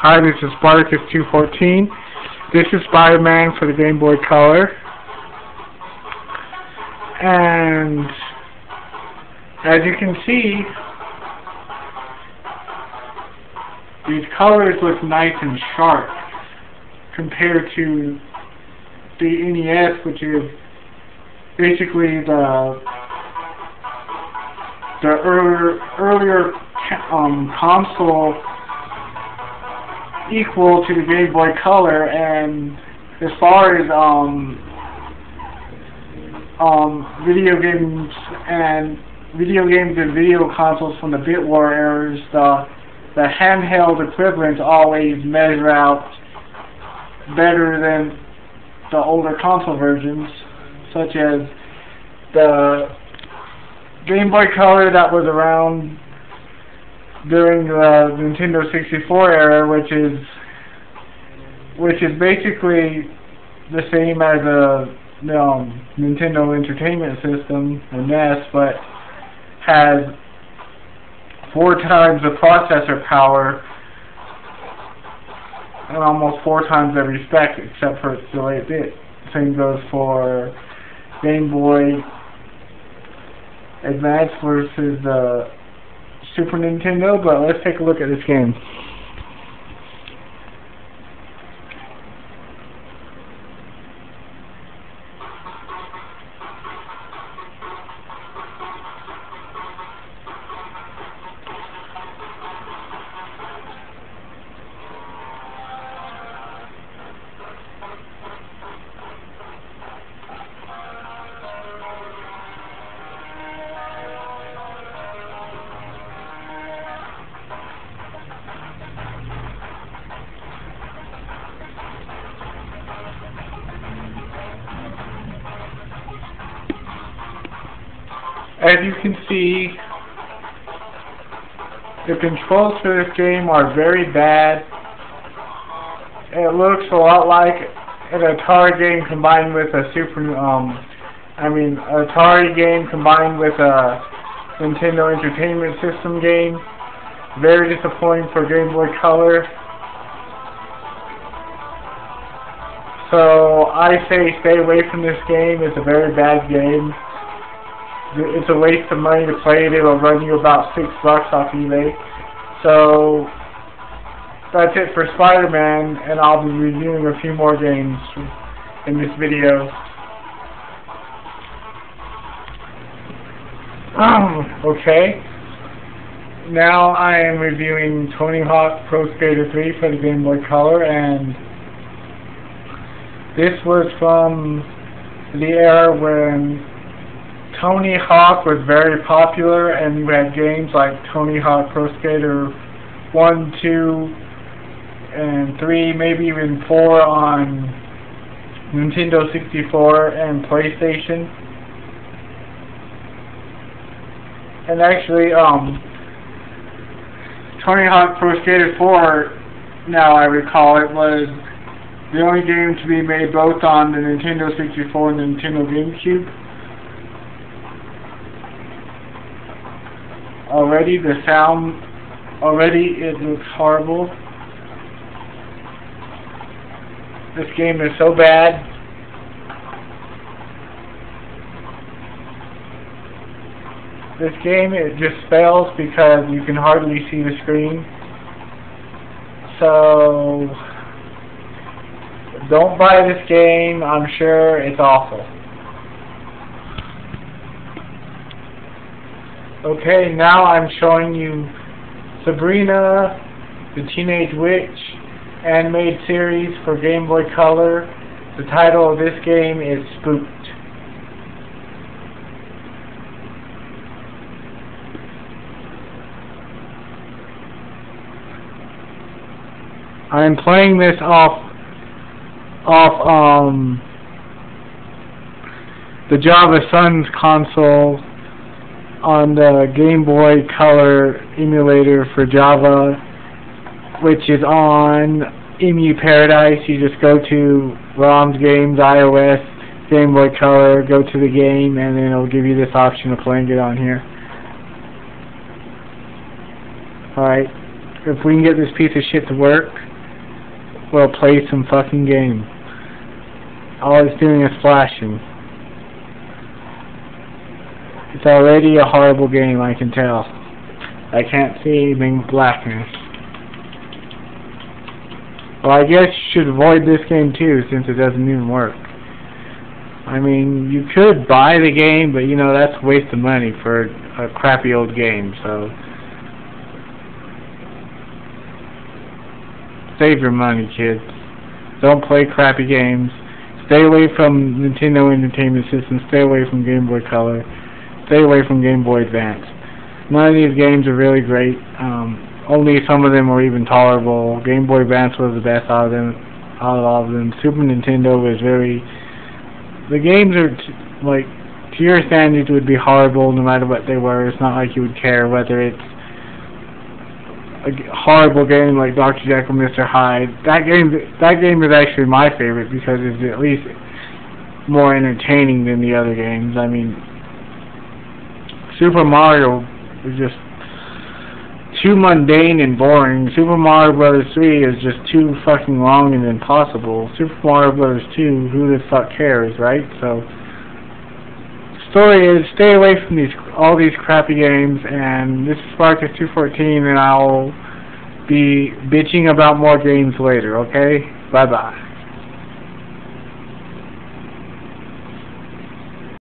Hi, this is Spartacus214. This is Spider-Man for the Game Boy Color. And as you can see, these colors look nice and sharp compared to the NES, which is basically the earlier console equal to the Game Boy Color. And as far as video games and video consoles from the Bit War eras, the handheld equivalents always measure out better than the older console versions, such as the Game Boy Color that was around during the Nintendo 64 era, which is basically the same as a Nintendo Entertainment System, or NES, but has 4 times the processor power and almost 4 times every spec except for its delayed bit. Same goes for Game Boy Advance versus the Super Nintendo, but let's take a look at this game. As you can see, the controls for this game are very bad. It looks a lot like an Atari game combined with a Atari game combined with a Nintendo Entertainment System game. Very disappointing for Game Boy Color. So I say stay away from this game. It's a very bad game. It's a waste of money to play it. It'll run you about $6 off eBay. So that's it for Spider-Man, and I'll be reviewing a few more games in this video. Okay. Now I am reviewing Tony Hawk Pro Skater 3 for the Game Boy Color, and this was from the era when Tony Hawk was very popular, and you had games like Tony Hawk Pro Skater 1, 2, and 3, maybe even 4 on Nintendo 64 and PlayStation. And actually, Tony Hawk Pro Skater 4, now I recall it, was the only game to be made both on the Nintendo 64 and the Nintendo GameCube. Already the sound, it looks horrible. This game is so bad. This game, it just fails because you can hardly see the screen. So don't buy this game. I'm sure it's awful. Okay, now I'm showing you Sabrina the Teenage Witch animated series for Game Boy Color. The title of this game is Spooked. I'm playing this off the Java Suns console on the Game Boy Color emulator for Java, which is on Emu Paradise. You just go to ROMs, Games, iOS, Game Boy Color, go to the game, and then it'll give you this option of playing it on here. Alright, if we can get this piece of shit to work. well play some fucking game. All it's doing is flashing. It's already a horrible game, I can tell. I can't see anything but blackness. Well, I guess you should avoid this game too, since it doesn't even work. I mean, you could buy the game, but you know, that's a waste of money for a crappy old game, so save your money, kids. Don't play crappy games. Stay away from Nintendo Entertainment System. Stay away from Game Boy Color. Stay away from Game Boy Advance. None of these games are really great. Only some of them were even tolerable. Game Boy Advance was the best out of all of them. Super Nintendo was very... The games are, like, to your standards would be horrible no matter what they were. It's not like you would care whether it's a horrible game like Dr. Jekyll, Mr. Hyde. That game is actually my favorite because it's at least more entertaining than the other games. I mean, Super Mario is just too mundane and boring. Super Mario Bros. 3 is just too fucking long and impossible. Super Mario Bros. 2, who the fuck cares, right? So, story is, stay away from all these crappy games, and this is Sparkus214, and I'll be bitching about more games later, okay? Bye-bye.